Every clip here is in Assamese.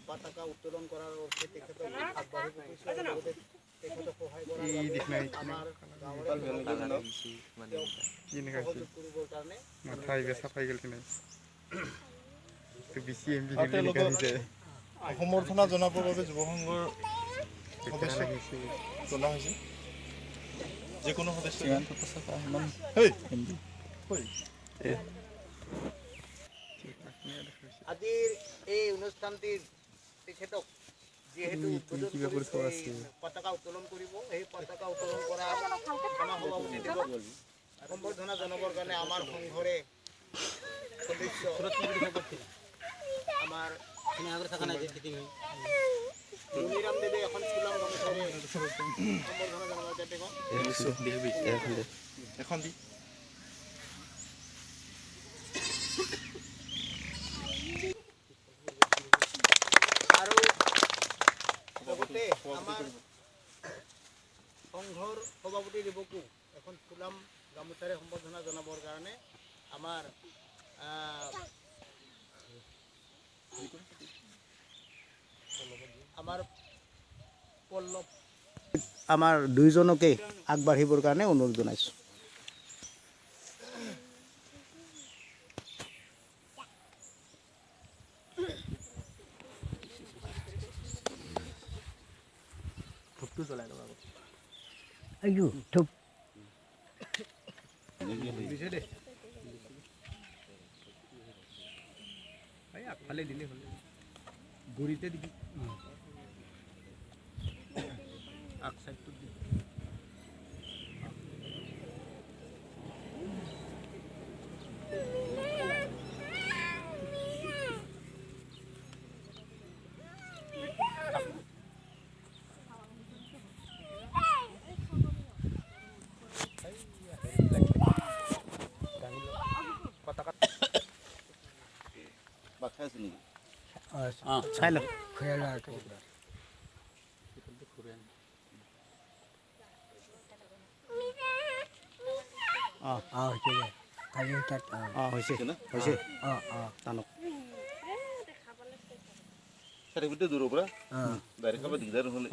পতাকা উত্তোলন কৰাৰ অৰ্থে তেখেতক আগবাঢ়ি গৈছোঁ আৰু লগতে তেখেতক সহায় কৰাৰ বাবে আমাৰ গাঁৱৰে সহযোগ কৰিবৰ কাৰণে সমৰ্থনা জনাবৰ বাবে যুৱ সংঘৰ সদস্যক জনা হৈছে যিকোনো সদস্য আজিৰ এই অনুষ্ঠানটিৰ তেখেতক যিহেতু পতাকা উত্তোলন কৰিব সেই পতাকা উত্তোলন কৰা আমাৰ সভাপতিদেৱক সম্বৰ্ধনা জনাবৰ কাৰণে আমাৰ সংঘৰে সদস্য আমাৰ ৰমিৰাম দেৱে এখন চোলাম গামোচাৰে সম্বৰ্ধনা জনাব এখন দি আৰু লগতে আমাৰ সংঘৰ সভাপতি দেৱকো এখন চোলাম গামোচাৰে সম্বৰ্ধনা জনাবৰ কাৰণে আমাৰ আমাৰ দুইজনকে আগবাঢ়িবৰ কাৰণে অনুৰোধ জনাইছোঁ। ধূপটো জ্বলাই লওঁ ধূপ আগফালে দিলে হ'ল গুৰিতে দিবি আগ সাইডটো দিবি চাই লওক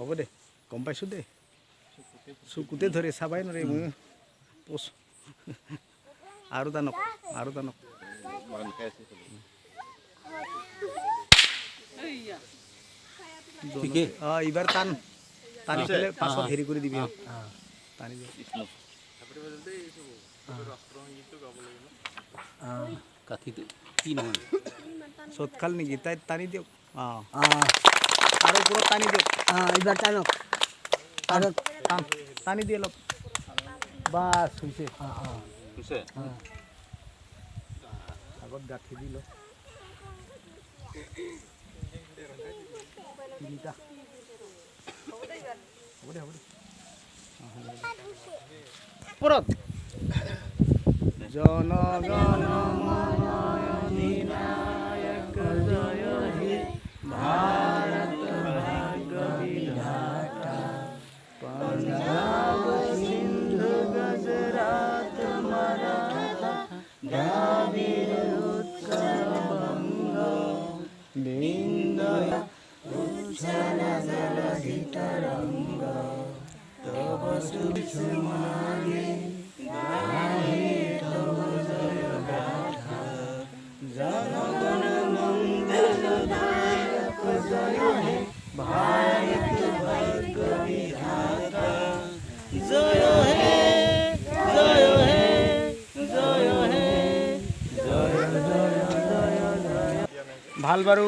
হ'ব দে গম পাইছোঁ দে চকুতে ধৰে চাবাই নোৱাৰে মই আৰু টানক এইবাৰ টানি পেলাই পাছত হেৰি কৰি দিবি টানি চটখাল নেকি তাই টানি দিয়ক আৰু ওপৰত টানি দিয়ক এইবাৰ টানক টানি দিয়ে অলপ বাছ হৈছে আগত গাঁঠি দি লওক তিনিটা হ'ব দে ওপৰত জনগণ মন অধিনায়ক জয় হে ভাৰত ভাগ্য বিধাতা পঞ্জাব সিন্ধু গুজৰাট মাৰাঠা দ্ৰাবিড় উৎকল বংগ বিন্ধ্য উচ্ছল জলধি তৰঙ্গ তব সুষমাগে গাহে তব জয় গাথা জনগণ মঙ্গলদায়ক জয় হে ভাৰত ভাগ্য বিধাতা জয় হে জয় হে জয় হে জয় জয় জয় জয় ভাল বাৰু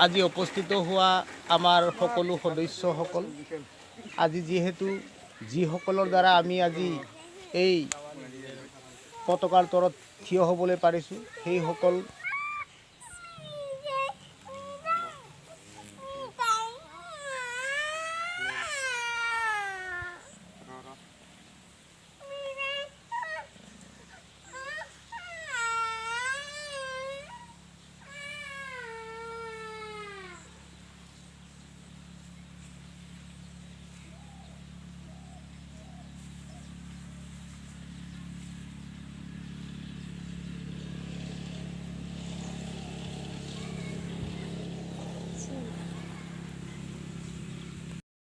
আজি উপস্থিত হোৱা আমাৰ সকলো সদস্যসকল আজি যিহেতু যিসকলৰ দ্বাৰা আমি আজি এই পতাকাৰ তলত থিয় হ'বলৈ পাৰিছোঁ সেইসকল